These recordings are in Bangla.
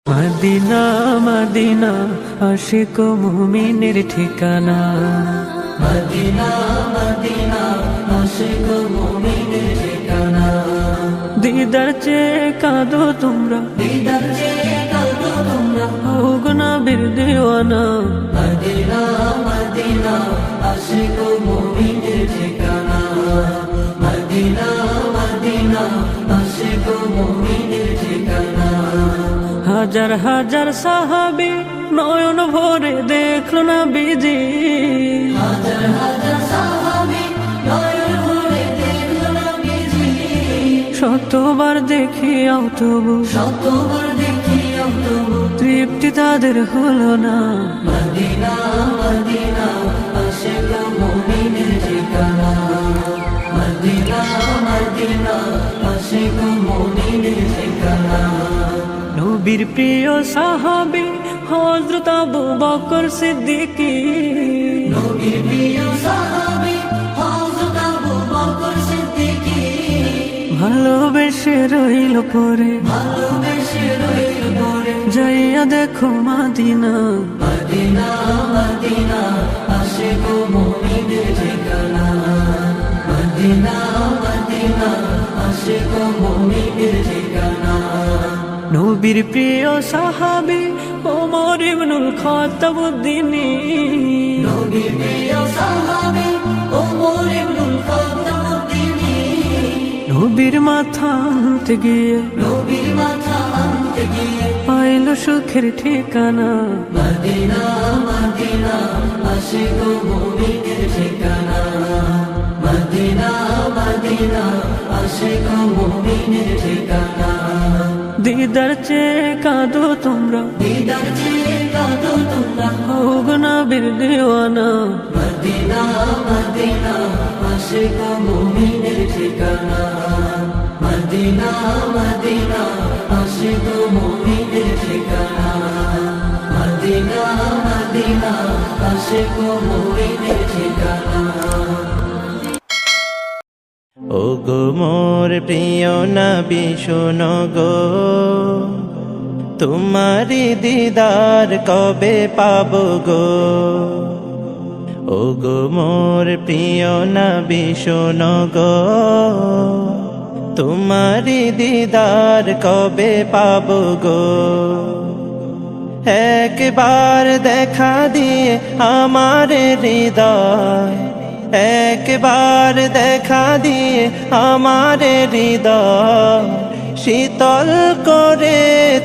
মদিনা মদিনা আশিক মুমিনের ঠিকানা। মদিনা মদিনা আশিক মুমিনের ঠিকানা। দিদার চেয়ে কাঁদো তোমরা, দিদার চেয়ে কাঁদো তোমরা, হোক নবীর দিওয়ানা। মদিনা মদিনা আশিক মুমিনের ঠিকানা। মদিনা মদিনা আশিক মুমিনের ঠিকানা। হাজার হাজার সাহাবী নয়ন ভরে দেখল নবীজি। হাজার হাজার সাহাবী নয়ন ভরে দেখল নবীজি। শতবার দেখিয়াও তবু, শতবার দেখিয়াও তবু তৃপ্তি তাদের হলো না। মদিনা মদিনা আশিক মুমিনের ঠিকানা। মদিনা মদিনা আশিক মুমিনের ঠিকানা। নবীর প্রিয় সাহাবী হযরত আবু বকর সিদ্দিকী। নবীর প্রিয় সাহাবী হযরত আবু বকর সিদ্দিকী। ভালোবেসে রইল পরে, ভালোবেসে রইল পরে, যাইয়া দেখো মদিনা। মদিনা মদিনা আশিক মুমিনের ঠিকানা। মদিনা মদিনা আশিক মুমিনের ঠিকানা। নবীর প্রিয় সাহাবী ওমর ইবনুল খাত্তাব উদ্দিনী। নবীর প্রিয় সাহাবী ওমর ইবনুল খাত্তাব উদ্দিনী। নবীর মাথা আনতে গিয়ে, নবীর মাথা আনতে গিয়ে পাইল সুখের ঠিকানা। মদিনা মদিনা আশিক মুমিনের ঠিকানা। মদিনা মদিনা আশিক মুমিনের ঠিকানা। দিদার চেয়ে কাঁদো তোমরা, দিদার চেয়ে কাঁদো তোমরা, হোক নবীর দিওয়ানা। মদিনা মদিনা আশিক মুমিনের ঠিকানা। মদিনা মদিনা আশিক মুমিনের ঠিকানা। মদিনা মদিনা আশিক মুমিনের ঠিকানা। ও গো মোর প্রিয় নবী শোনো গো, তোমারি দিদার কবে পাবো গো। ও গো মোর প্রিয় নবী শোনো গো, তোমারি দিদার কবে পাবো গো। একবার দেখা দিয়ে আমার হৃদয়, একবার দেখা দিয়ে আমার হৃদয় শীতল করে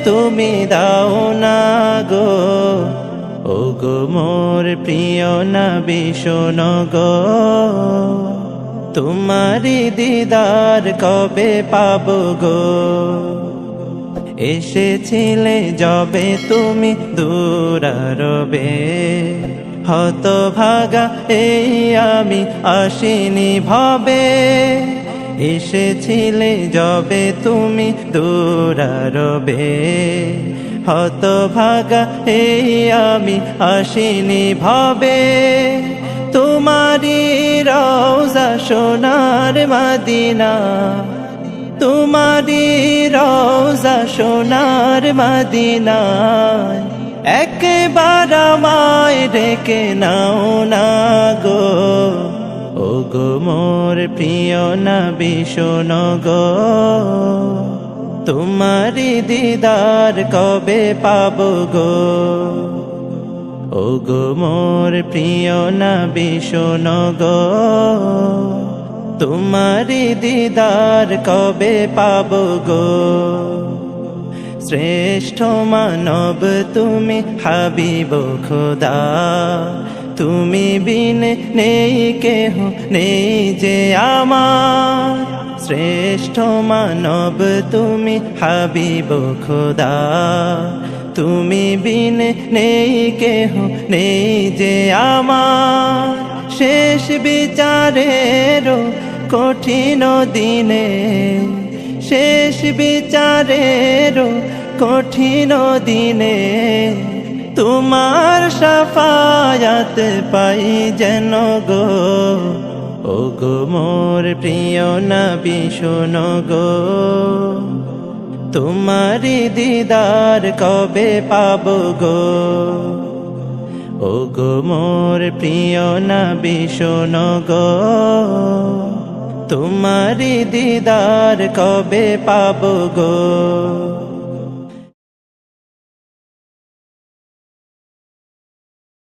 তুমি দাও না গো। ও গো মোর প্রিয় নবী শোনো গো, তোমারি দিদার কবে পাবো গো। এসেছিলে যবে তুমি দূরারবে, হতভাগা এই আমি আসিনি ভবে। এসেছিলে যবে তুমি দূরারবে, হতভাগা এই আমি আসিনি ভবে। তোমারি রওজা সোনার মদিনা, তোমারি রওজা সোনার মদিনা। একবার আমায় ডেকে নাও না গো। ও গো মোর প্রিয় নবী শোনো গো, তোমারি দিদার কবে পাবো গো। ও গো মোর প্রিয় নবী শোনো গো, তোমারি দিদার কবে পাবো গো। শ্রেষ্ঠ মানব তুমি হাবিব খোদা, তুমি বিন নেই কেহ নেই যে আমার। শ্রেষ্ঠ মানব তুমি হাবিব খোদা, তুমি বিন নেই কেহ নেই যে আমার। শেষ বিচারের কঠিন দিনে, শেষ বিচারের কঠিন দিনে তোমার শাফায়াত পাই যেন গো। ও গো মোর প্রিয় নবী শোনো গো, তোমারি দিদার কবে পাবো গো ও গো মোর প্রিয় নবী শোনো গো তোমারি দিদার কবে পাবো গো